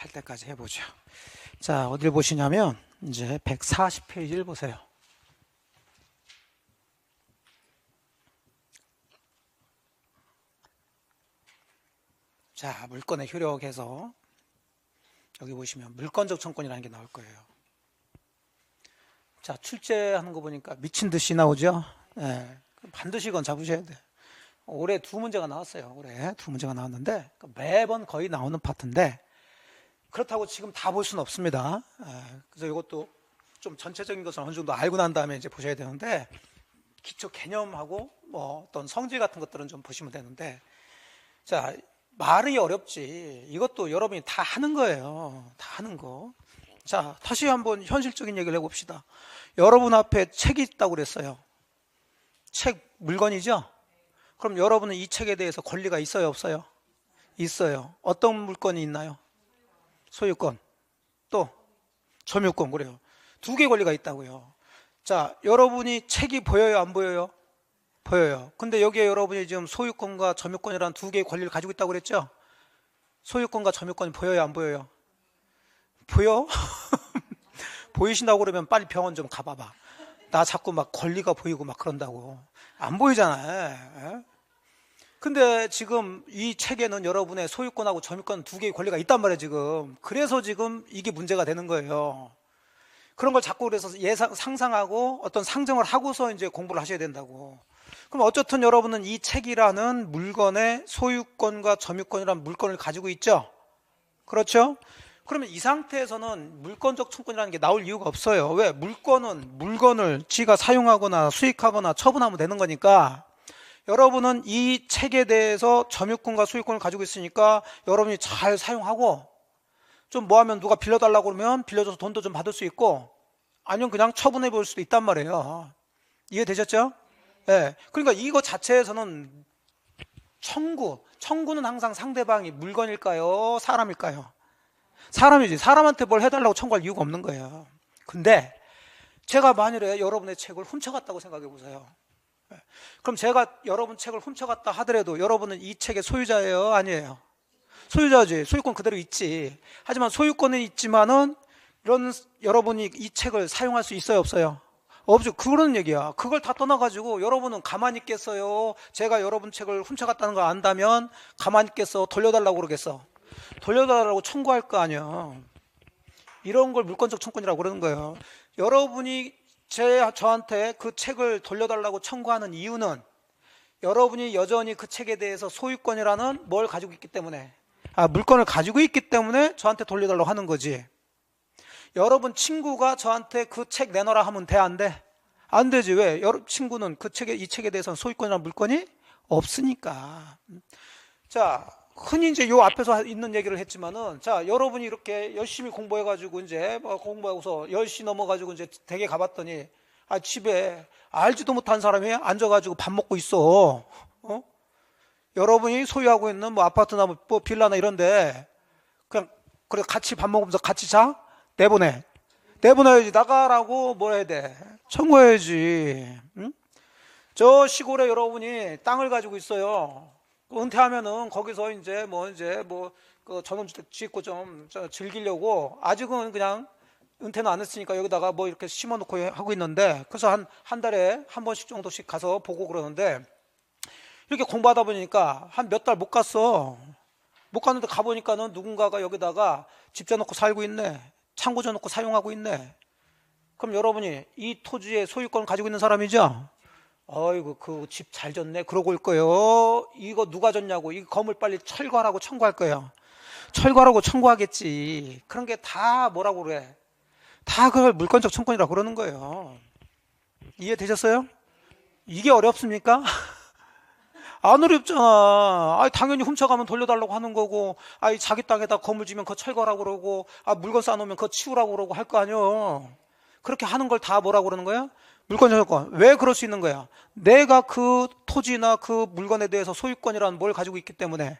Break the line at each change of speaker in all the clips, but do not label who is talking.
할 때까지 해보죠. 자, 어딜 보시냐면 이제 140페이지를 보세요. 자, 물권의 효력에서 여기 보시면 물권적 청권이라는 게 나올 거예요. 자, 출제하는 거 보니까 미친 듯이 나오죠. 네, 반드시 이건 잡으셔야 돼요. 올해 두 문제가 나왔어요. 올해 두 문제가 나왔는데 매번 거의 나오는 파트인데 그렇다고 지금 다 볼 수는 없습니다. 그래서 이것도 좀 전체적인 것을 어느 정도 알고 난 다음에 이제 보셔야 되는데 기초 개념하고 뭐 어떤 성질 같은 것들은 좀 보시면 되는데, 자, 말이 어렵지 이것도 여러분이 다 하는 거예요. 다 하는 거. 자, 다시 한번 현실적인 얘기를 해봅시다. 여러분 앞에 책이 있다고 그랬어요. 책 물건이죠? 그럼 여러분은 이 책에 대해서 권리가 있어요, 없어요? 있어요. 어떤 물건이 있나요? 소유권, 또 점유권. 그래요. 두 개 권리가 있다고요. 자, 여러분이 책이 보여요, 안 보여요? 보여요. 근데 여기에 여러분이 지금 소유권과 점유권이라는 두 개의 권리를 가지고 있다고 그랬죠? 소유권과 점유권이 보여요, 안 보여요? 보여? 보이신다고 그러면 빨리 병원 좀 가봐봐. 나 자꾸 막 권리가 보이고 막 그런다고. 안 보이잖아요. 근데 지금 이 책에는 여러분의 소유권하고 점유권 두 개의 권리가 있단 말이에요, 지금. 그래서 지금 이게 문제가 되는 거예요. 그런 걸 자꾸 그래서 상상하고 어떤 상정을 하고서 이제 공부를 하셔야 된다고. 그럼 어쨌든 여러분은 이 책이라는 물건의 소유권과 점유권이라는 물건을 가지고 있죠? 그렇죠? 그러면 이 상태에서는 물권적 청권이라는 게 나올 이유가 없어요. 왜? 물건은 물건을 지가 사용하거나 수익하거나 처분하면 되는 거니까 여러분은 이 책에 대해서 점유권과 소유권을 가지고 있으니까 여러분이 잘 사용하고 좀 뭐하면 누가 빌려달라고 그러면 빌려줘서 돈도 좀 받을 수 있고 아니면 그냥 처분해 볼 수도 있단 말이에요. 이해되셨죠? 네. 그러니까 이거 자체에서는 청구는 항상 상대방이 물건일까요? 사람일까요? 사람이지. 사람한테 뭘 해달라고 청구할 이유가 없는 거예요. 근데 제가 만일에 여러분의 책을 훔쳐갔다고 생각해 보세요. 그럼 제가 여러분 책을 훔쳐갔다 하더라도 여러분은 이 책의 소유자예요? 아니에요? 소유자지. 소유권 그대로 있지. 하지만 소유권은 있지만은 이런 여러분이 이 책을 사용할 수 있어요, 없어요? 없죠. 그런 얘기야. 그걸 다 떠나가지고 여러분은 가만히 있겠어요? 제가 여러분 책을 훔쳐갔다는 걸 안다면 가만히 있겠어? 돌려달라고 그러겠어? 돌려달라고 청구할 거 아니야. 이런 걸 물권적 청구이라고 그러는 거예요. 여러분이 저한테 그 책을 돌려달라고 청구하는 이유는 여러분이 여전히 그 책에 대해서 소유권이라는 뭘 가지고 있기 때문에, 물건을 가지고 있기 때문에 저한테 돌려달라고 하는 거지. 여러분 친구가 저한테 그 책 내놔라 하면 돼, 안 돼? 안 되지. 왜? 친구는 이 책에 대해서는 소유권이라는 물건이 없으니까. 자, 흔히 이제 요 앞에서 있는 얘기를 했지만은, 자, 여러분이 이렇게 열심히 공부해가지고 이제 공부하고서 10시 넘어가지고 이제 댁에 가봤더니, 집에 알지도 못한 사람이 앉아가지고 밥 먹고 있어. 여러분이 소유하고 있는 뭐 아파트나 뭐 빌라나 이런데, 그냥, 그래, 같이 밥 먹으면서 같이 자? 내보내야지. 나가라고 뭐 해야 돼? 청구해야지. 응? 저 시골에 여러분이 땅을 가지고 있어요. 은퇴하면은 거기서 이제 그 전원주택 짓고 좀 즐기려고 아직은 그냥 은퇴는 안 했으니까 여기다가 뭐 이렇게 심어놓고 하고 있는데, 그래서 한 달에 한 번씩 정도씩 가서 보고 그러는데, 이렇게 공부하다 보니까 한 몇 달 못 갔어. 못 갔는데 가보니까는 누군가가 여기다가 집 져놓고 살고 있네. 창고 져놓고 사용하고 있네. 그럼 여러분이 이 토지의 소유권을 가지고 있는 사람이죠? 어이구, 그 집 잘 졌네. 그러고 올 거예요. 이거 누가 졌냐고. 이 건물 빨리 철거하라고 청구할 거예요. 철거하라고 청구하겠지. 그런 게 다 뭐라고 그래? 다 그걸 물권적 청구이라고 그러는 거예요. 이해되셨어요? 이게 어렵습니까? 안 어렵잖아. 당연히 훔쳐가면 돌려달라고 하는 거고, 자기 땅에다 건물 지면 그거 철거하라고 그러고, 물건 쌓아놓으면 그거 치우라고 그러고 할 거 아니에요. 그렇게 하는 걸 다 뭐라고 그러는 거야? 물권 점유권. 왜 그럴 수 있는 거야? 내가 그 토지나 그 물건에 대해서 소유권이라는 뭘 가지고 있기 때문에,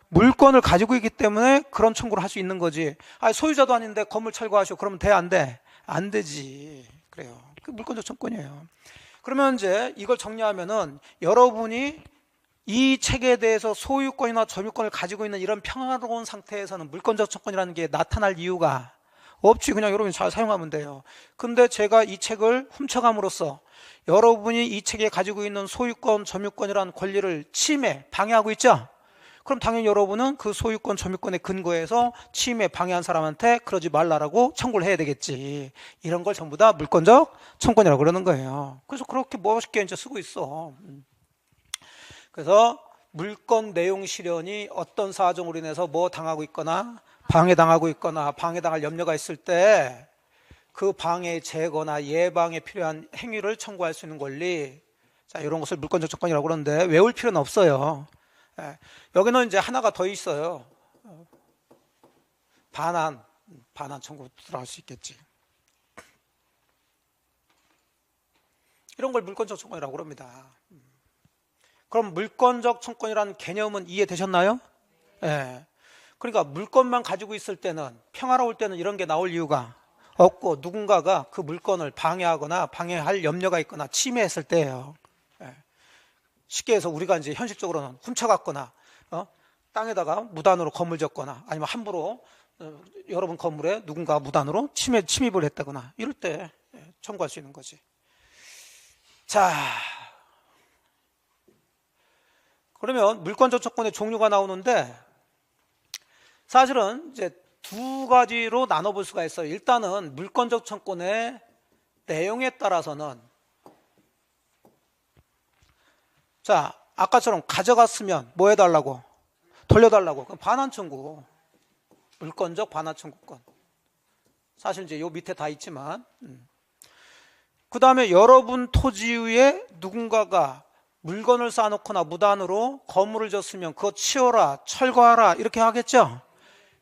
물건을 가지고 있기 때문에 그런 청구를 할 수 있는 거지. 소유자도 아닌데 건물 철거하시오. 그러면 돼, 안 돼? 안 되지. 그래요. 그 물권적 청구권이에요. 그러면 이제 이걸 정리하면은 여러분이 이 책에 대해서 소유권이나 점유권을 가지고 있는 이런 평화로운 상태에서는 물권적 청권이라는 게 나타날 이유가 없지. 그냥 여러분이 잘 사용하면 돼요. 근데 제가 이 책을 훔쳐감으로써 여러분이 이 책에 가지고 있는 소유권, 점유권이라는 권리를 침해, 방해하고 있죠? 그럼 당연히 여러분은 그 소유권, 점유권에 근거해서 침해, 방해한 사람한테 그러지 말라라고 청구를 해야 되겠지. 이런 걸 전부 다 물권적 청권이라고 그러는 거예요. 그래서 그렇게 멋있게 이제 쓰고 있어. 그래서 물권 내용 실현이 어떤 사정으로 인해서 뭐 당하고 있거나 방해당하고 있거나 방해당할 염려가 있을 때 그 방해 제거나 예방에 필요한 행위를 청구할 수 있는 권리, 자, 이런 것을 물권적 청권이라고 그러는데 외울 필요는 없어요. 여기는 이제 하나가 더 있어요. 반환 청구 들어갈 수 있겠지. 이런 걸 물권적 청권이라고 그럽니다. 그럼 물권적 청권이라는 개념은 이해되셨나요? 네. 그러니까 물권만 가지고 있을 때는, 평화로울 때는 이런 게 나올 이유가 없고, 누군가가 그 물권을 방해하거나 방해할 염려가 있거나 침해했을 때예요. 쉽게 해서 우리가 이제 현실적으로는 훔쳐갔거나 땅에다가 무단으로 건물 짓거나 아니면 함부로 여러분 건물에 누군가 무단으로 침입을 했다거나 이럴 때 청구할 수 있는 거지. 자, 그러면 물권적 청권의 종류가 나오는데 사실은 이제 두 가지로 나눠볼 수가 있어요. 일단은 물권적 청권의 내용에 따라서는, 자, 아까처럼 가져갔으면 뭐 해달라고? 돌려달라고. 그럼 반환 청구. 물권적 반환 청구권. 사실 이제 요 밑에 다 있지만. 그 다음에 여러분 토지 위에 누군가가 물건을 쌓아놓거나 무단으로 건물을 졌으면 그거 치워라, 철거하라 이렇게 하겠죠?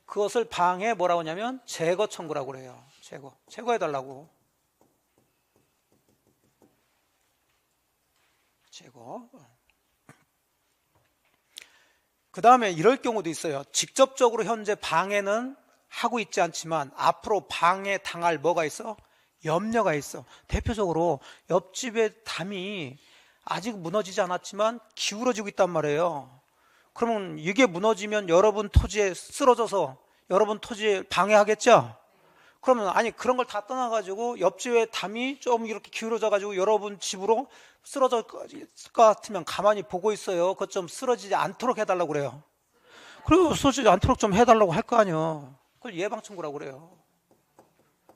그것을 방해 뭐라고 하냐면 제거 청구라고 그래요. 제거해달라고. 제거. 그 다음에 이럴 경우도 있어요. 직접적으로 현재 방해는 하고 있지 않지만 앞으로 방해 당할 뭐가 있어? 염려가 있어. 대표적으로 옆집의 담이 아직 무너지지 않았지만 기울어지고 있단 말이에요. 그러면 이게 무너지면 여러분 토지에 쓰러져서 여러분 토지에 방해하겠죠? 그러면 아니 그런 걸 다 떠나가지고 옆집의 담이 좀 이렇게 기울어져가지고 여러분 집으로 쓰러질 것 같으면 가만히 보고 있어요. 그것 좀 쓰러지지 않도록 해달라고 그래요. 그리고 쓰러지지 않도록 좀 해달라고 할 거 아니에요. 그걸 예방청구라고 그래요.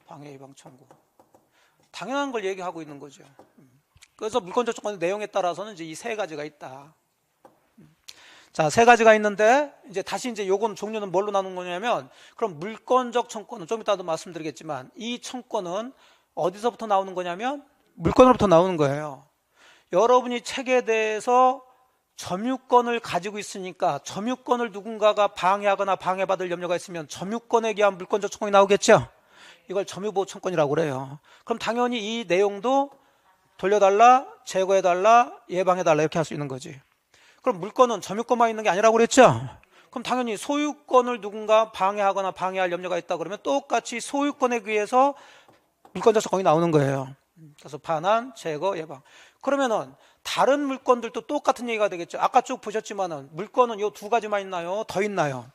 방해 예방청구. 당연한 걸 얘기하고 있는 거죠. 그래서 물권적 청구의 내용에 따라서는 이제 이 세 가지가 있다. 자, 세 가지가 있는데 이제 다시 이제 요건 종류는 뭘로 나눈 거냐면, 그럼 물권적 청권은 좀 이따도 말씀드리겠지만 이 청권은 어디서부터 나오는 거냐면 물권으로부터 나오는 거예요. 여러분이 책에 대해서 점유권을 가지고 있으니까 점유권을 누군가가 방해하거나 방해받을 염려가 있으면 점유권에 의한 물권적 청권이 나오겠죠. 이걸 점유보호 청권이라고 그래요. 그럼 당연히 이 내용도 돌려달라, 제거해달라, 예방해달라 이렇게 할 수 있는 거지. 그럼 물권은 점유권만 있는 게 아니라고 그랬죠? 그럼 당연히 소유권을 누군가 방해하거나 방해할 염려가 있다 그러면 똑같이 소유권에 의해서 물권적 청권이 나오는 거예요. 그래서 반환, 제거, 예방. 그러면은 다른 물권들도 똑같은 얘기가 되겠죠. 아까 쭉 보셨지만은 물권은 요 두 가지만 있나요? 더 있나요?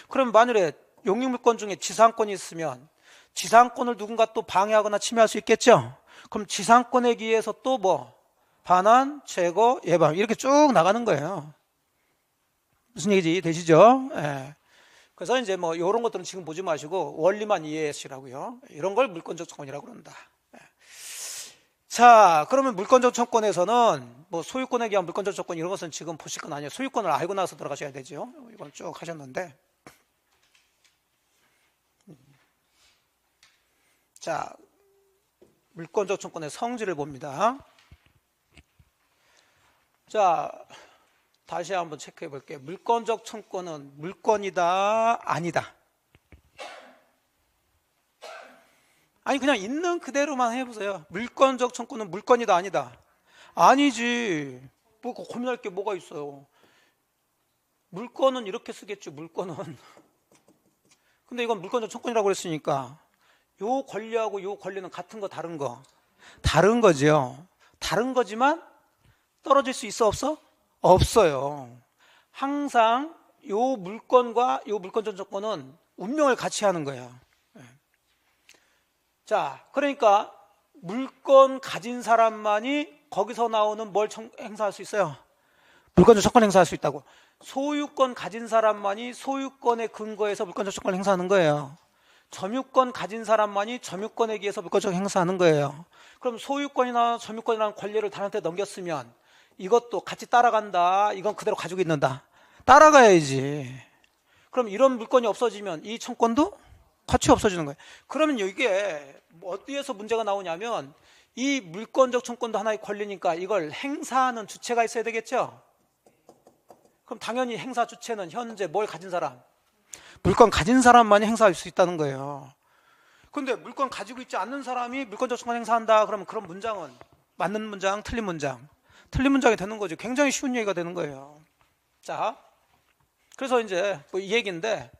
그럼 만일에 용익물권 중에 지상권이 있으면 지상권을 누군가 또 방해하거나 침해할 수 있겠죠? 그럼 지상권에 의해서 또 뭐? 반환, 제거, 예방 이렇게 쭉 나가는 거예요. 무슨 얘기지? 되시죠? 예. 그래서 이제 뭐 이런 것들은 지금 보지 마시고 원리만 이해하시라고요. 이런 걸 물권적 청권이라고 그런다. 예. 자, 그러면 물권적 청권에서는 뭐 소유권에 의한 물권적 청권 이런 것은 지금 보실 건 아니에요. 소유권을 알고 나서 들어가셔야 되죠. 이건 쭉 하셨는데. 자, 물권적 청권의 성질을 봅니다. 자, 다시 한번 체크해 볼게요. 물권적 청권은 물권이다, 아니다? 아니 그냥 있는 그대로만 해보세요. 물권적 청권은 물권이다, 아니다? 아니지. 뭐 고민할 게 뭐가 있어요. 물권은 이렇게 쓰겠죠. 물권은. 근데 이건 물권적 청권이라고 그랬으니까 요 권리하고 요 권리는 같은 거 다른 거? 다른 거죠. 다른 거지만 떨어질 수 있어 없어? 없어요. 항상 요 물건과 요 물권적 조건은 운명을 같이 하는 거예요. 자, 그러니까 물건 가진 사람만이 거기서 나오는 뭘 행사할 수 있어요? 물권적 조건 행사할 수 있다고. 소유권 가진 사람만이 소유권의 근거에서 물권적 조건을 행사하는 거예요. 점유권 가진 사람만이 점유권에 의해서 물권적 행사하는 거예요. 그럼 소유권이나 점유권이라는 권리를 다른한테 넘겼으면 이것도 같이 따라간다. 이건 그대로 가지고 있는다. 따라가야지. 그럼 이런 물건이 없어지면 이 청권도 같이 없어지는 거예요. 그러면 이게 어디에서 문제가 나오냐면 이 물권적 청권도 하나의 권리니까 이걸 행사하는 주체가 있어야 되겠죠. 그럼 당연히 행사 주체는 현재 뭘 가진 사람? 물건 가진 사람만이 행사할 수 있다는 거예요. 근데 물건 가지고 있지 않는 사람이 물권적 청권 행사한다. 그러면 그런 문장은 맞는 문장, 틀린 문장. 틀린 문장이 되는 거죠. 굉장히 쉬운 얘기가 되는 거예요. 자, 그래서 이제 뭐 이 얘기인데,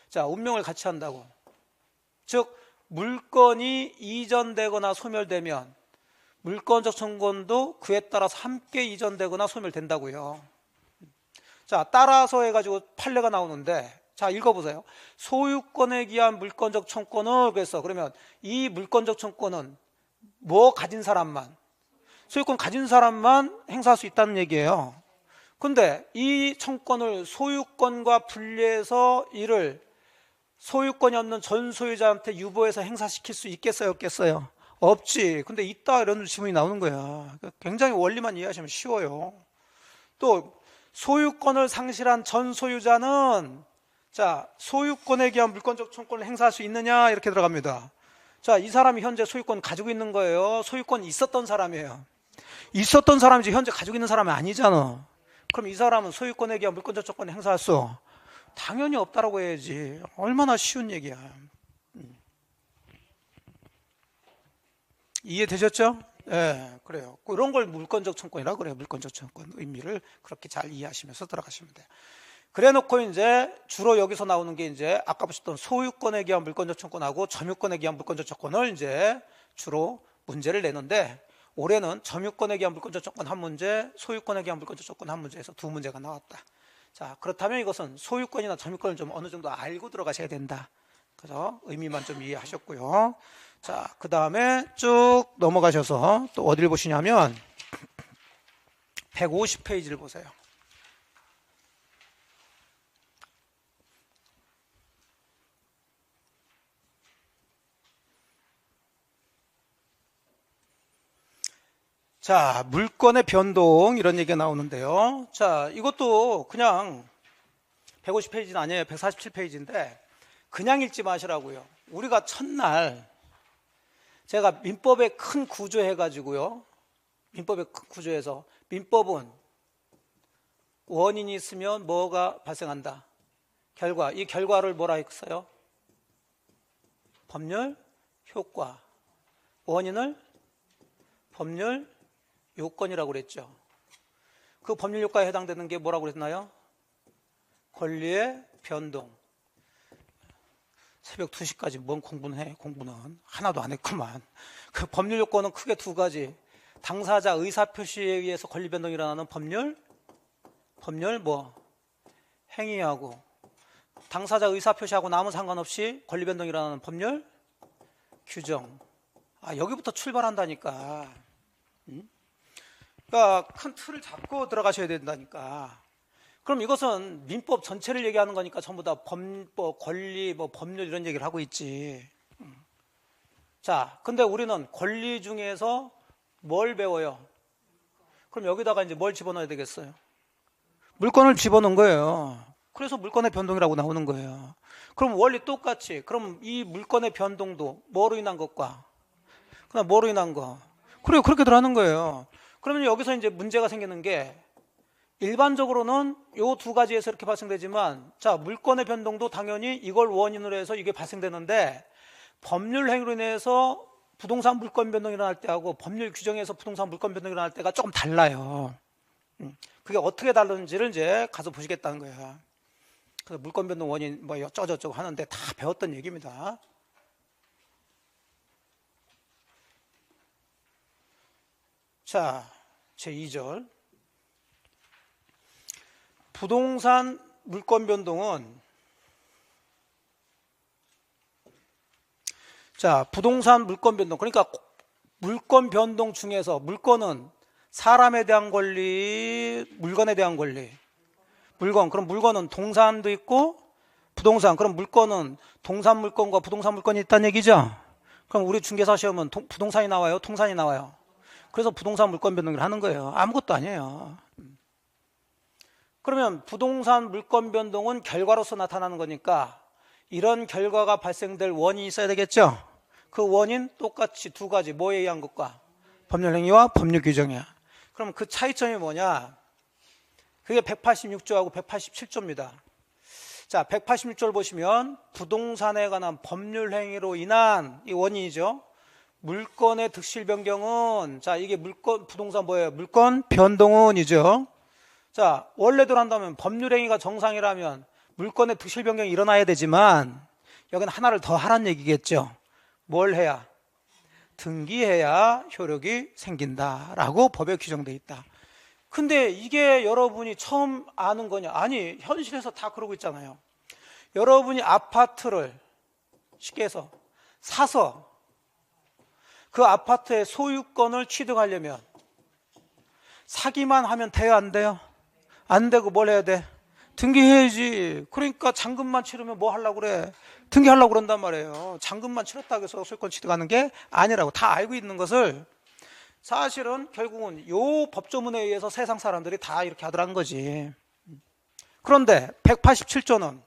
자, 운명을 같이 한다고. 즉, 물건이 이전되거나 소멸되면 물권적 청권도 그에 따라서 함께 이전되거나 소멸된다고요. 자, 따라서 해가지고 판례가 나오는데, 자, 읽어보세요. 소유권에 기한 물권적 청권을 그래서 그러면 이 물권적 청권은 뭐 가진 사람만, 소유권 가진 사람만 행사할 수 있다는 얘기예요. 근데 이 청권을 소유권과 분리해서 이를 소유권이 없는 전 소유자한테 유보해서 행사시킬 수 있겠어요, 없겠어요? 없지. 근데 있다 이런 질문이 나오는 거야. 굉장히 원리만 이해하시면 쉬워요. 또 소유권을 상실한 전 소유자는 자, 소유권에 기한 물권적 청권을 행사할 수 있느냐 이렇게 들어갑니다. 자, 이 사람이 현재 소유권 가지고 있는 거예요. 소유권이 있었던 사람이에요. 있었던 사람이지 현재 가지고 있는 사람이 아니잖아. 그럼 이 사람은 소유권에 기한 물권적 청권을 행사할 수 당연히 없다라고 해야지. 얼마나 쉬운 얘기야. 이해되셨죠? 예, 그래요. 이런 걸 물권적 청권이라고 그래요. 물권적 청권 의미를 그렇게 잘 이해하시면서 들어가시면 돼요. 그래 놓고 이제 주로 여기서 나오는 게 이제 아까 보셨던 소유권에 기한 물권적 청권하고 점유권에 기한 물권적 청권을 이제 주로 문제를 내는데 올해는 점유권에 기한 물권적 청권 한 문제, 소유권에 기한 물권적 청권 한 문제에서 두 문제가 나왔다. 자, 그렇다면 이것은 소유권이나 점유권을 좀 어느 정도 알고 들어가셔야 된다. 그래서 의미만 좀 이해하셨고요. 자, 그 다음에 쭉 넘어가셔서 또 어디를 보시냐면 150페이지를 보세요. 자, 물건의 변동 이런 얘기가 나오는데요. 자, 이것도 그냥 150페이지는 아니에요. 147페이지인데 그냥 읽지 마시라고요. 우리가 첫날 제가 민법의 큰 구조 해가지고요. 민법의 큰 구조에서 민법은 원인이 있으면 뭐가 발생한다? 결과. 이 결과를 뭐라 했어요? 법률 효과. 원인을 법률 요건이라고 그랬죠. 그 법률 효과에 해당되는 게 뭐라고 그랬나요? 권리의 변동. 새벽 2시까지 뭔 공부는 해? 공부는 하나도 안 했구만. 그 법률 요건은 크게 두 가지. 당사자 의사표시에 의해서 권리 변동이 일어나는 법률 뭐 행위하고 당사자 의사표시하고 아무 상관없이 권리 변동이 일어나는 법률 규정. 아, 여기부터 출발한다니까. 그러니까 큰 틀을 잡고 들어가셔야 된다니까. 그럼 이것은 민법 전체를 얘기하는 거니까 전부 다 법법, 권리, 뭐 법률 이런 얘기를 하고 있지. 자, 근데 우리는 권리 중에서 뭘 배워요? 그럼 여기다가 이제 뭘 집어넣어야 되겠어요? 물건을 집어넣은 거예요. 그래서 물건의 변동이라고 나오는 거예요. 그럼 원리 똑같이. 그럼 이 물건의 변동도 뭐로 인한 것과 그다음 뭐로 인한 거. 그래요. 그렇게 들어가는 거예요. 그러면 여기서 이제 문제가 생기는 게 일반적으로는 요 두 가지에서 이렇게 발생되지만 자, 물건의 변동도 당연히 이걸 원인으로 해서 이게 발생되는데 법률 행위로 인해서 부동산 물건 변동이 일어날 때하고 법률 규정에서 부동산 물건 변동이 일어날 때가 조금 달라요. 그게 어떻게 다른지를 이제 가서 보시겠다는 거예요. 그래서 물건 변동 원인 뭐 어쩌고저쩌고 하는데 다 배웠던 얘기입니다. 자, 제2절. 부동산 물권 변동은 자, 부동산 물권 변동. 그러니까 물권 변동 중에서 물권은 사람에 대한 권리, 물건에 대한 권리. 물건, 그럼 물건은 동산도 있고 부동산. 그럼 물건은 동산 물건과 부동산 물건이 있다는 얘기죠. 그럼 우리 중개사 시험은 부동산이 나와요? 통산이 나와요? 그래서 부동산 물권 변동을 하는 거예요. 아무것도 아니에요. 그러면 부동산 물권 변동은 결과로서 나타나는 거니까 이런 결과가 발생될 원인이 있어야 되겠죠. 그 원인 똑같이 두 가지. 뭐에 의한 것과 법률 행위와 법률 규정이야. 그럼 그 차이점이 뭐냐? 그게 186조하고 187조입니다. 자, 186조를 보시면 부동산에 관한 법률 행위로 인한 이 원인이죠. 물건의 득실 변경은 자, 이게 물건 부동산 뭐예요? 물건 변동은이죠. 자, 원래대로 한다면 법률 행위가 정상이라면 물건의 득실 변경이 일어나야 되지만 여기는 하나를 더 하라는 얘기겠죠. 뭘 해야? 등기해야 효력이 생긴다라고 법에 규정되어 있다. 근데 이게 여러분이 처음 아는 거냐? 아니, 현실에서 다 그러고 있잖아요. 여러분이 아파트를 쉽게 해서 사서 그 아파트의 소유권을 취득하려면 사기만 하면 돼요, 안 돼요? 안 되고 뭘 해야 돼? 등기해야지. 그러니까 잔금만 치르면 뭐 하려고 그래? 등기하려고 그런단 말이에요. 잔금만 치렀다고 해서 소유권 취득하는 게 아니라고 다 알고 있는 것을 사실은 결국은 요 법조문에 의해서 세상 사람들이 다 이렇게 하더라는 거지. 그런데 187조는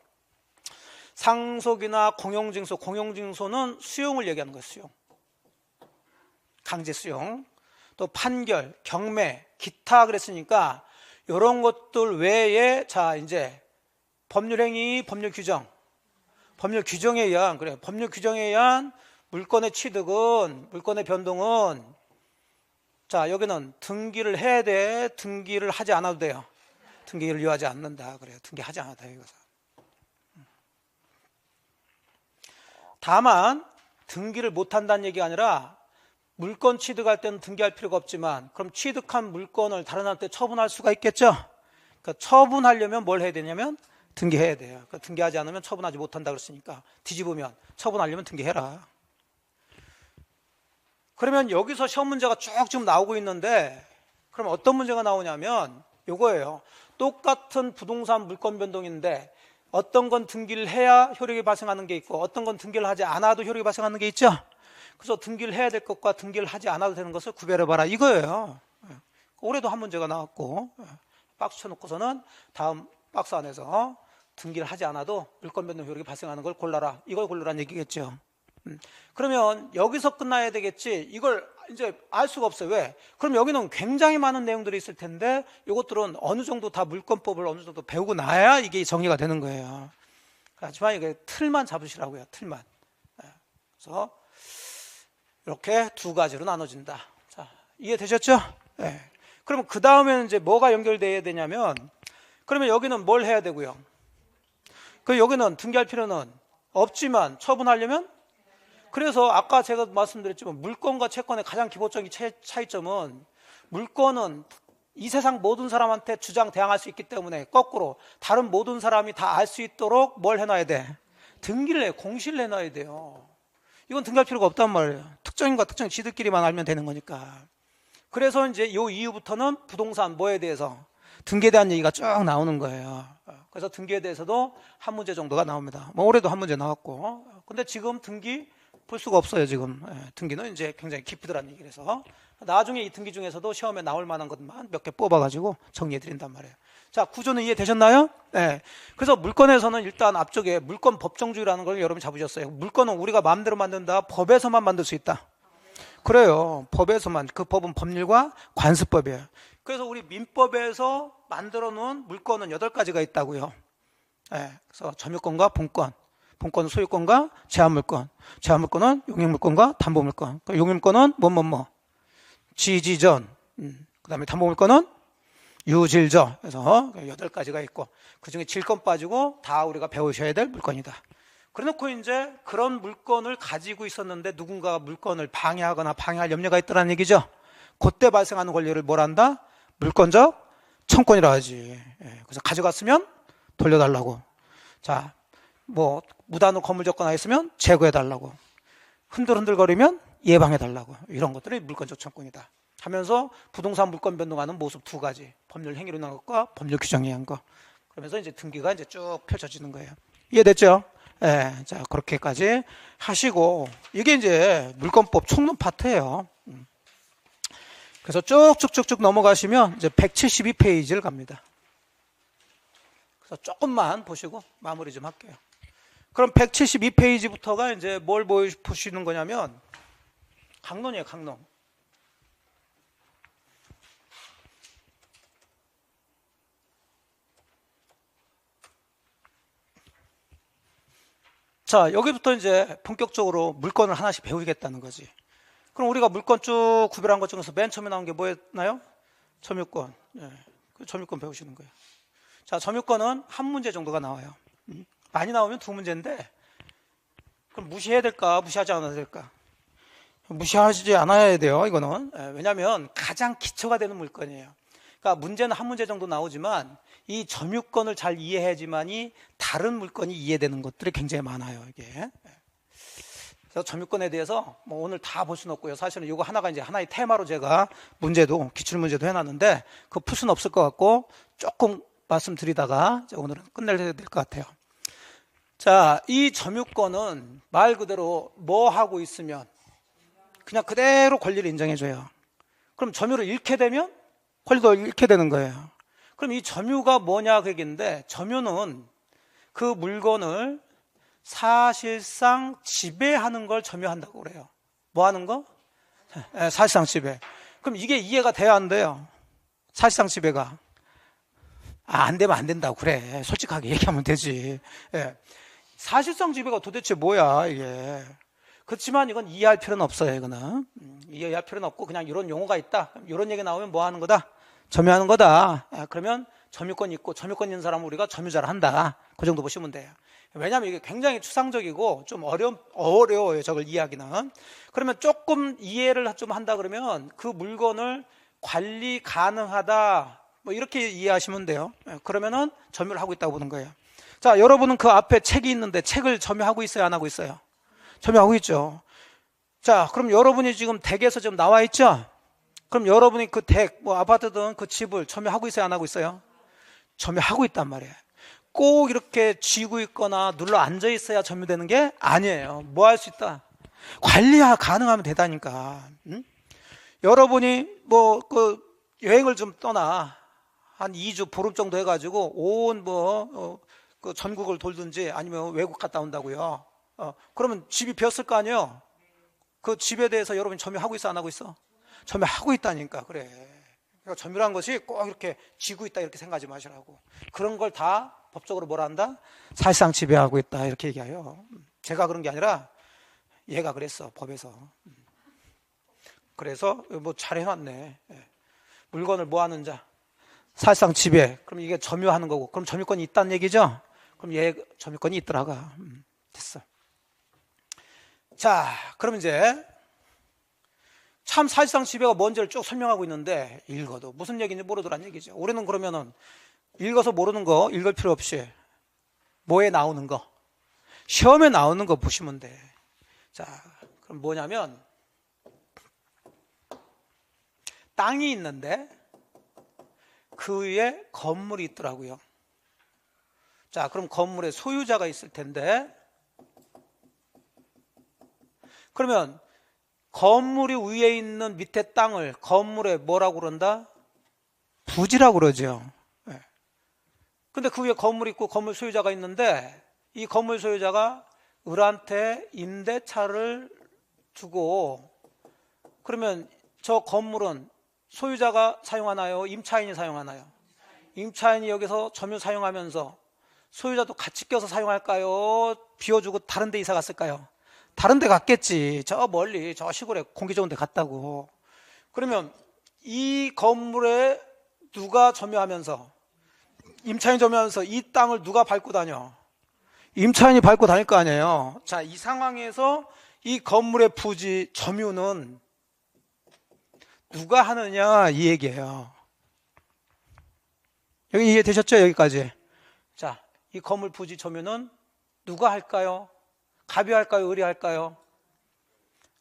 상속이나 공용증서, 공용증서는 수용을 얘기하는 거예요. 수용. 강제 수용. 또 판결, 경매, 기타 그랬으니까 이런 것들 외에 자 이제 법률행위, 법률규정. 법률 규정에 의한 그래. 법률 규정에 의한 물건의 취득은 물건의 변동은 자 여기는 등기를 해야 돼. 등기를 하지 않아도 돼요. 등기를 요하지 않는다. 그래요. 등기하지 않아도 돼요. 이것은. 다만 등기를 못한다는 얘기가 아니라 물건 취득할 때는 등기할 필요가 없지만 그럼 취득한 물건을 다른 사람한테 처분할 수가 있겠죠. 그러니까 처분하려면 뭘 해야 되냐면 등기해야 돼요. 그러니까 등기하지 않으면 처분하지 못한다 그랬으니까 뒤집으면 처분하려면 등기해라. 그러면 여기서 시험 문제가 쭉 지금 나오고 있는데 그럼 어떤 문제가 나오냐면 이거예요. 똑같은 부동산 물권 변동인데 어떤 건 등기를 해야 효력이 발생하는 게 있고 어떤 건 등기를 하지 않아도 효력이 발생하는 게 있죠. 그래서 등기를 해야 될 것과 등기를 하지 않아도 되는 것을 구별해봐라 이거예요. 올해도 한 문제가 나왔고 박스 쳐놓고서는 다음 박스 안에서 등기를 하지 않아도 물권 변동 효력이 발생하는 걸 골라라. 이걸 골라라는 얘기겠죠. 그러면 여기서 끝나야 되겠지. 이걸 이제 알 수가 없어요. 왜? 그럼 여기는 굉장히 많은 내용들이 있을 텐데 이것들은 어느 정도 다 물권법을 어느 정도 배우고 나야 이게 정리가 되는 거예요. 하지만 이게 틀만 잡으시라고요. 틀만. 그래서 이렇게 두 가지로 나눠진다. 자, 이해되셨죠? 네. 그러면 그 다음에는 이제 뭐가 연결돼야 되냐면 그러면 여기는 뭘 해야 되고요? 그 여기는 등기할 필요는 없지만 처분하려면 그래서 아까 제가 말씀드렸지만 물권과 채권의 가장 기본적인 차이점은 물권은 이 세상 모든 사람한테 주장 대항할 수 있기 때문에 거꾸로 다른 모든 사람이 다 알 수 있도록 뭘 해놔야 돼? 등기를 해, 공시를 해놔야 돼요. 이건 등기할 필요가 없단 말이에요. 특정인과 특정 지들끼리만 알면 되는 거니까. 그래서 이제 이 이후부터는 부동산 뭐에 대해서 등기에 대한 얘기가 쭉 나오는 거예요. 그래서 등기에 대해서도 한 문제 정도가 나옵니다. 뭐 올해도 한 문제 나왔고. 근데 지금 등기 볼 수가 없어요. 지금 등기는 이제 굉장히 깊이더라는 얘기를 해서 나중에 이 등기 중에서도 시험에 나올 만한 것만 몇 개 뽑아가지고 정리해 드린단 말이에요. 자, 구조는 이해되셨나요? 네. 그래서 물건에서는 일단 앞쪽에 물건 법정주의라는 걸 여러분이 잡으셨어요. 물건은 우리가 마음대로 만든다. 법에서만 만들 수 있다. 그래요. 법에서만. 그 법은 법률과 관습법이에요. 그래서 우리 민법에서 만들어 놓은 물건은 8가지가 있다고요. 네. 그래서 점유권과 본권, 본권은 소유권과 제한물권, 제한물권은 용익물권과 담보물권. 용익물권은 뭐뭐뭐 지지전, 그 다음에 담보물권은 유질저. 그래서 8가지가 있고 그중에 질권 빠지고 다 우리가 배우셔야 될 물건이다. 그래놓고 이제 그런 물건을 가지고 있었는데 누군가가 물건을 방해하거나 방해할 염려가 있다는 얘기죠. 그때 발생하는 권리를 뭘 한다? 물권적 청권이라 하지. 그래서 가져갔으면 돌려달라고. 자, 뭐 무단으로 건물 접근하여 있으면 제거해달라고. 흔들흔들거리면 예방해달라고. 이런 것들이 물권적 청권이다 하면서 부동산 물권 변동하는 모습 두 가지, 법률 행위로 난 것과 법률 규정에 의한 것. 그러면서 이제 등기가 이제 쭉 펼쳐지는 거예요. 이해됐죠? 자, 그렇게까지 하시고, 이게 이제 물권법 총론 파트예요. 그래서 쭉쭉쭉쭉 넘어가시면 이제 172페이지를 갑니다. 그래서 조금만 보시고 마무리 좀 할게요. 그럼 172페이지부터가 이제 뭘 보시는 거냐면 강론이에요, 강론. 자, 여기부터 이제 본격적으로 물권을 하나씩 배우겠다는 거지. 그럼 우리가 물권 쭉 구별한 것 중에서 맨 처음에 나온 게 뭐였나요? 점유권. 그 점유권 배우시는 거예요. 자, 점유권은 한 문제 정도가 나와요. 많이 나오면 두 문제인데, 그럼 무시해야 될까, 무시하지 않아야 될까? 무시하지 않아야 돼요, 이거는. 왜냐하면 가장 기초가 되는 물건이에요. 그러니까 문제는 한 문제 정도 나오지만 이 점유권을 잘 이해해야지만이 다른 물건이 이해되는 것들이 굉장히 많아요, 이게. 그래서 점유권에 대해서 뭐 오늘 다 볼 수는 없고요. 사실은 이거 하나가 이제 하나의 테마로 제가 문제도, 기출문제도 해놨는데 그거 풀 수는 없을 것 같고 조금 말씀드리다가 오늘은 끝내야 될 것 같아요. 자, 이 점유권은 말 그대로 뭐 하고 있으면 그냥 그대로 권리를 인정해줘요. 그럼 점유를 잃게 되면 권리도 잃게 되는 거예요. 그럼 이 점유가 뭐냐 그 얘기인데, 점유는 그 물건을 사실상 지배하는 걸 점유한다고 그래요. 뭐 하는 거? 사실상 지배. 그럼 이게 이해가 돼야 안 돼요? 사실상 지배가. 안 되면 안 된다고 그래. 솔직하게 얘기하면 되지. 사실상 지배가 도대체 뭐야 이게. 그렇지만 이건 이해할 필요는 없어요. 이거는 이해할 필요는 없고 그냥 이런 용어가 있다, 이런 얘기 나오면 뭐 하는 거다? 점유하는 거다. 그러면 점유권이 있고 점유권 있는 사람은 우리가 점유자를 한다. 그 정도 보시면 돼요. 왜냐하면 이게 굉장히 추상적이고 좀 어려워요, 저걸 이해하기는. 그러면 조금 이해를 좀 한다 그러면 그 물건을 관리 가능하다, 뭐 이렇게 이해하시면 돼요. 그러면은 점유를 하고 있다고 보는 거예요. 자, 여러분은 그 앞에 책이 있는데 책을 점유하고 있어요, 안 하고 있어요? 점유하고 있죠. 자, 그럼 여러분이 지금 댁에서 지금 나와 있죠? 그럼 여러분이 그 댁, 뭐 아파트든 그 집을 점유하고 있어요, 안 하고 있어요? 점유하고 있단 말이에요. 꼭 이렇게 쥐고 있거나 눌러 앉아 있어야 점유되는 게 아니에요. 뭐 할 수 있다? 관리가 가능하면 되다니까. 응? 여러분이 뭐 그 여행을 좀 떠나 한 2주 보름 정도 해가지고 온 그 전국을 돌든지 아니면 외국 갔다 온다고요. 그러면 집이 비었을 거 아니에요? 그 집에 대해서 여러분이 점유하고 있어, 안 하고 있어? 점유하고 있다니까. 그래. 그러니까 점유란 것이 꼭 이렇게 쥐고 있다 이렇게 생각하지 마시라고. 그런 걸 다 법적으로 뭐라 한다? 사실상 지배하고 있다 이렇게 얘기해요. 제가 그런 게 아니라 얘가 그랬어, 법에서. 그래서 뭐 잘 해놨네. 물건을 뭐 하는 자? 사실상 지배. 그럼 이게 점유하는 거고. 그럼 점유권이 있다는 얘기죠? 그럼 얘 점유권이 있더라가. 됐어. 자, 그럼 이제 참 사실상 지배가 뭔지를 쭉 설명하고 있는데 읽어도 무슨 얘기인지 모르더란 얘기죠. 우리는 그러면은 읽어서 모르는 거 읽을 필요 없이 뭐에 나오는 거, 시험에 나오는 거 보시면 돼. 자, 그럼 뭐냐면 땅이 있는데 그 위에 건물이 있더라고요. 자, 그럼 건물의 소유자가 있을 텐데, 그러면 건물이 위에 있는 밑에 땅을 건물에 뭐라고 그런다? 부지라고 그러죠. 근데 그 위에 건물이 있고 건물 소유자가 있는데 이 건물 소유자가 을한테 임대차를 주고, 그러면 저 건물은 소유자가 사용하나요? 임차인이 사용하나요? 임차인이 여기서 점유 사용하면서 소유자도 같이 껴서 사용할까요? 비워주고 다른 데 이사 갔을까요? 다른 데 갔겠지. 저 멀리 저 시골에 공기 좋은 데 갔다고. 그러면 이 건물에 누가 점유하면서, 임차인이 점유하면서 이 땅을 누가 밟고 다녀? 임차인이 밟고 다닐 거 아니에요. 자, 이 상황에서 이 건물의 부지 점유는 누가 하느냐 이 얘기예요. 여기 이해되셨죠? 여기까지. 자, 이 건물 부지 점유는 누가 할까요? 갑이 할까요? 을이 할까요?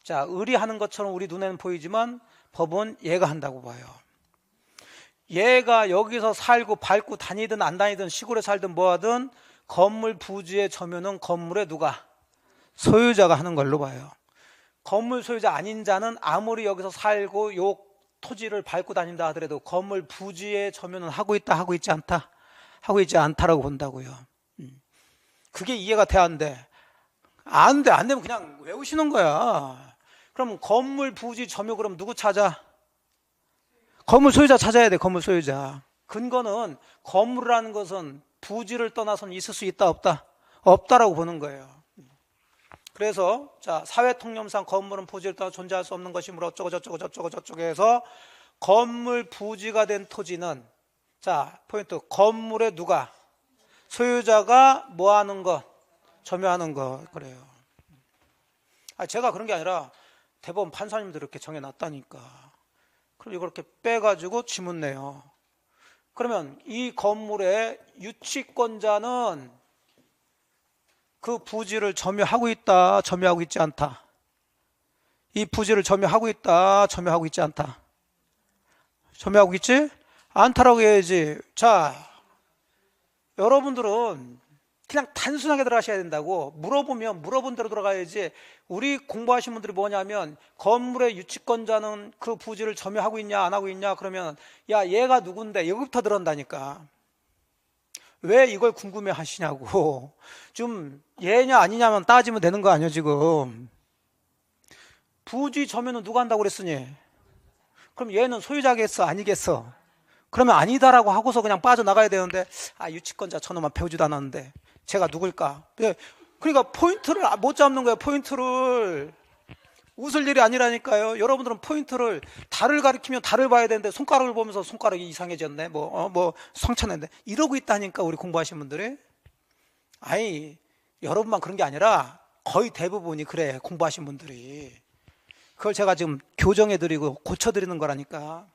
자, 을이 하는 것처럼 우리 눈에는 보이지만 법은 얘가 한다고 봐요. 얘가 여기서 살고 밟고 다니든 안 다니든 시골에 살든 뭐하든 건물 부지의 점유는 건물의 누가? 소유자가 하는 걸로 봐요. 건물 소유자 아닌 자는 아무리 여기서 살고 요 토지를 밟고 다닌다 하더라도 건물 부지의 점유는 하고 있다, 하고 있지 않다? 하고 있지 않다라고 본다고요. 그게 이해가 돼야 하는데 안 돼, 안 되면 그냥 외우시는 거야. 그럼 건물 부지 점유 그럼 누구 찾아? 건물 소유자 찾아야 돼. 건물 소유자. 근거는 건물이라는 것은 부지를 떠나서는 있을 수 있다 없다? 없다라고 보는 거예요. 그래서 자, 사회통념상 건물은 부지를 떠나 존재할 수 없는 것이므로 어쩌고 저쩌고 해서 건물 부지가 된 토지는 자, 포인트 건물의 누가? 소유자가 뭐 하는 것? 점유하는 것. 그래요. 제가 그런 게 아니라 대법원 판사님들 이렇게 정해놨다니까. 그럼 이걸 이렇게 빼가지고 지문 내요. 그러면 이 건물의 유치권자는 그 부지를 점유하고 있다, 점유하고 있지 않다. 이 부지를 점유하고 있다, 점유하고 있지 않다. 점유하고 있지 않다라고 해야지. 자, 여러분들은 그냥 단순하게 들어가셔야 된다고. 물어보면 물어본 대로 들어가야지. 우리 공부하신 분들이 뭐냐면 건물의 유치권자는 그 부지를 점유하고 있냐 안 하고 있냐 그러면 야 얘가 누군데 여기부터 들어온다니까. 왜 이걸 궁금해 하시냐고. 좀 얘냐 아니냐만 따지면 되는 거 아니야 지금. 부지 점유는 누가 한다고 그랬으니? 그럼 얘는 소유자겠어 아니겠어? 그러면 아니다라고 하고서 그냥 빠져나가야 되는데 유치권자 저놈만 배우지도 않았는데 제가 누굴까? 그러니까 포인트를 못 잡는 거예요. 포인트를. 웃을 일이 아니라니까요. 여러분들은 포인트를 달을 가리키면 달을 봐야 되는데 손가락을 보면서 손가락이 이상해졌네 뭐 상처냈네 이러고 있다니까 우리 공부하신 분들이. 아니 여러분만 그런 게 아니라 거의 대부분이 그래. 공부하신 분들이. 그걸 제가 지금 교정해드리고 고쳐드리는 거라니까.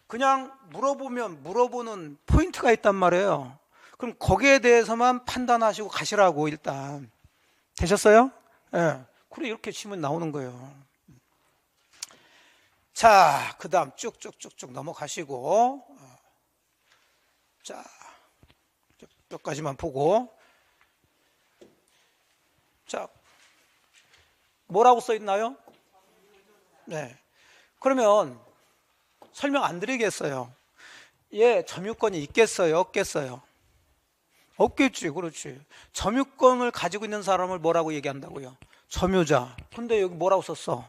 그냥 물어보면 물어보는 포인트가 있단 말이에요. 그럼 거기에 대해서만 판단하시고 가시라고. 일단 되셨어요? 네. 그래 이렇게 치면 나오는 거예요. 자, 그 다음 쭉쭉쭉쭉 넘어가시고 자, 몇 가지만 보고 자, 뭐라고 써 있나요? 네. 그러면 설명 안 드리겠어요. 얘 점유권이 있겠어요? 없겠어요? 없겠지. 그렇지. 점유권을 가지고 있는 사람을 뭐라고 얘기한다고요? 점유자. 근데 여기 뭐라고 썼어?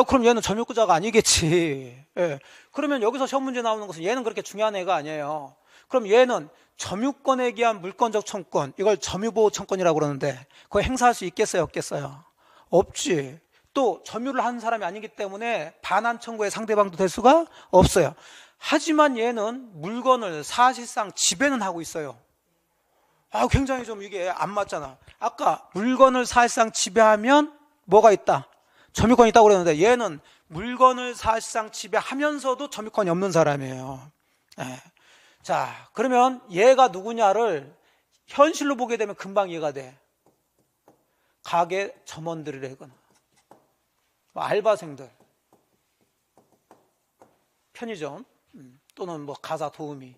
그럼 얘는 점유자가 아니겠지. 예. 그러면 여기서 시험 문제 나오는 것은 얘는 그렇게 중요한 애가 아니에요. 그럼 얘는 점유권에 기한 물권적 청권, 이걸 점유보호 청권이라고 그러는데 그거 행사할 수 있겠어요? 없겠어요? 없지. 또 점유를 하는 사람이 아니기 때문에 반환 청구의 상대방도 될 수가 없어요. 하지만 얘는 물건을 사실상 지배는 하고 있어요. 굉장히 좀 이게 안 맞잖아. 아까 물건을 사실상 지배하면 뭐가 있다? 점유권이 있다고 그랬는데 얘는 물건을 사실상 지배하면서도 점유권이 없는 사람이에요. 네. 자, 그러면 얘가 누구냐를 현실로 보게 되면 금방 이해가 돼. 가게 점원들이래거나 알바생들, 편의점 또는 뭐 가사 도우미,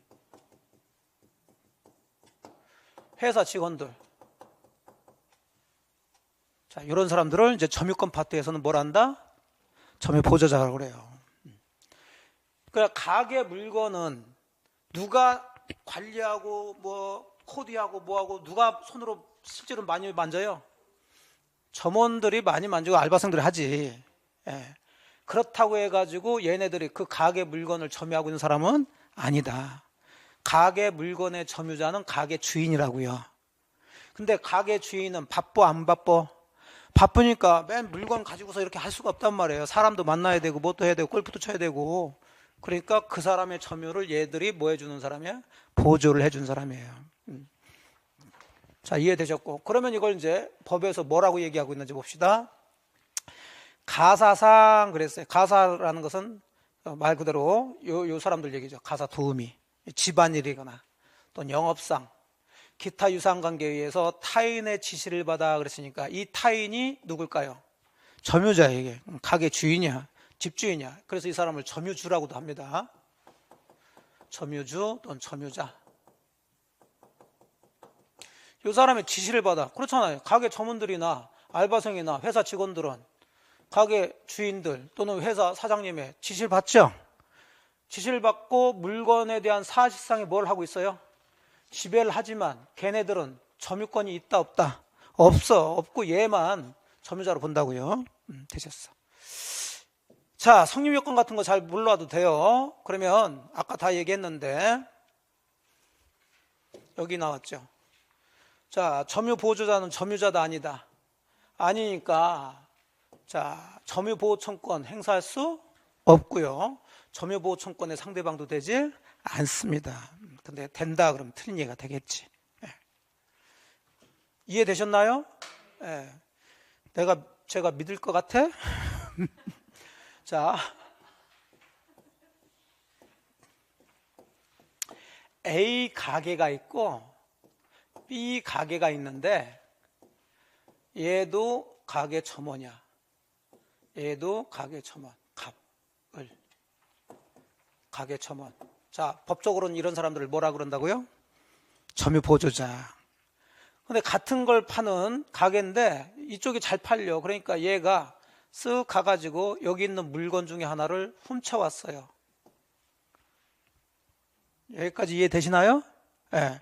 회사 직원들. 자, 이런 사람들을 이제 점유권 파트에서는 뭘 한다? 점유 보조자라고 그래요. 그러니까 가게 물건은 누가 관리하고 뭐 코디하고 뭐하고 누가 손으로 실제로 많이 만져요? 점원들이 많이 만지고 알바생들이 하지. 예. 그렇다고 해가지고 얘네들이 그 가게 물건을 점유하고 있는 사람은 아니다. 가게 물건의 점유자는 가게 주인이라고요. 근데 가게 주인은 바빠 안 바빠? 바쁘니까 맨 물건 가지고서 이렇게 할 수가 없단 말이에요. 사람도 만나야 되고 뭣도 해야 되고 골프도 쳐야 되고. 그러니까 그 사람의 점유를 얘들이 뭐 해주는 사람이야? 보조를 해준 사람이에요. 자, 이해되셨고. 그러면 이걸 이제 법에서 뭐라고 얘기하고 있는지 봅시다. 가사상 그랬어요. 가사라는 것은 말 그대로 요 사람들 얘기죠. 가사 도우미. 집안일이거나 또는 영업상 기타 유사관계에 의해서 타인의 지시를 받아 그랬으니까 이 타인이 누굴까요? 점유자에게. 가게 주인이야, 집주인이야. 그래서 이 사람을 점유주라고도 합니다. 점유주 또는 점유자. 이 사람의 지시를 받아. 그렇잖아요. 가게 점원들이나 알바생이나 회사 직원들은 가게 주인들 또는 회사 사장님의 지시를 받죠. 지시를 받고 물건에 대한 사실상에 뭘 하고 있어요? 지배를 하지만 걔네들은 점유권이 있다 없다? 없어. 없고 얘만 점유자로 본다고요. 되셨어. 자, 성립 요건 같은 거 잘 몰라도 돼요. 그러면 아까 다 얘기했는데 여기 나왔죠. 자, 점유 보호자는 점유자다 아니다? 아니니까 자, 점유 보호 청권 행사할 수 없고요. 점유 보호 청권의 상대방도 되지 않습니다. 근데 된다 그러면 틀린 얘기가 되겠지. 예. 이해되셨나요? 예. 제가 믿을 것 같아? 자, A 가게가 있고 B 가게가 있는데 얘도 가게 첨원이야. 얘도 가게 첨원. 갑을 가게 첨원. 자, 법적으로는 이런 사람들을 뭐라 그런다고요? 점유 보조자. 근데 같은 걸 파는 가게인데 이쪽이 잘 팔려. 그러니까 얘가 쓱 가가지고 여기 있는 물건 중에 하나를 훔쳐왔어요. 여기까지 이해되시나요? 네.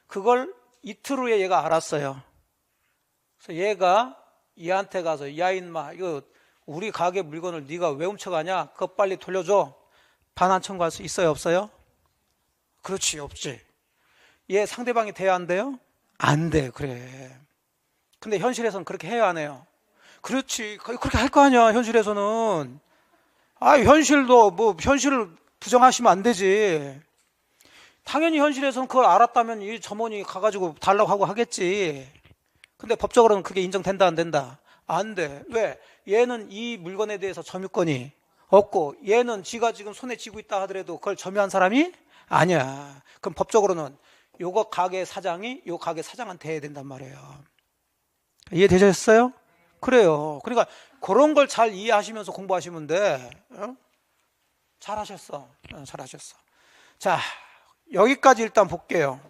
그걸 이틀 후에 얘가 알았어요. 그래서 얘가 얘한테 가서 야 인마 이거 우리 가게 물건을 네가 왜 훔쳐가냐? 그거 빨리 돌려줘. 반환 청구할 수 있어요 없어요? 그렇지 없지. 얘 상대방이 돼야 안 돼요? 안 돼. 그래. 근데 현실에서는 그렇게 해야 안 해요? 그렇지. 그렇게 할 거 아니야 현실에서는. 현실도 뭐 현실을 부정하시면 안 되지. 당연히 현실에서는 그걸 알았다면 이 점원이 가가지고 달라고 하고 하겠지. 근데 법적으로는 그게 인정된다 안 된다? 안 돼. 왜? 얘는 이 물건에 대해서 점유권이 없고 얘는 지가 지금 손에 쥐고 있다 하더라도 그걸 점유한 사람이 아니야. 그럼 법적으로는 요거 가게 사장이 요 가게 사장한테 해야 된단 말이에요. 이해되셨어요? 그래요. 그러니까 그런 걸 잘 이해하시면서 공부하시면 돼. 잘하셨어. 잘하셨어. 자, 여기까지 일단 볼게요.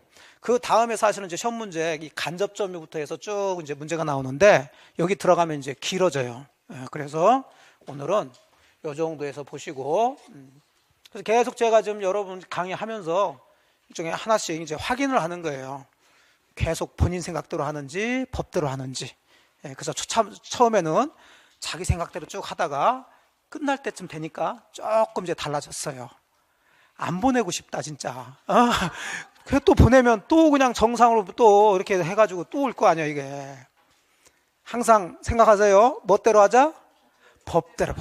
그 다음에 사실은 이제 시험 문제 이 간접 점유부터 해서 쭉 이제 문제가 나오는데 여기 들어가면 이제 길어져요. 그래서 오늘은 요 정도에서 보시고 그래서 계속 제가 지금 여러분 강의하면서 일종의 하나씩 이제 확인을 하는 거예요. 계속 본인 생각대로 하는지 법대로 하는지. 그래서 처음에는 자기 생각대로 쭉 하다가 끝날 때쯤 되니까 조금 이제 달라졌어요. 안 보내고 싶다 진짜. 그래 또 보내면 또 그냥 정상으로 또 이렇게 해가지고 또 올 거 아니야 이게. 항상 생각하세요. 멋대로 하자? 법대로.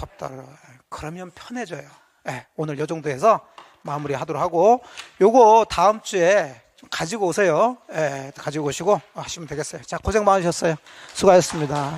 그러면 편해져요. 오늘 요 정도에서 마무리하도록 하고 요거 다음 주에 좀 가지고 오세요. 가지고 오시고 하시면 되겠어요. 자, 고생 많으셨어요. 수고하셨습니다.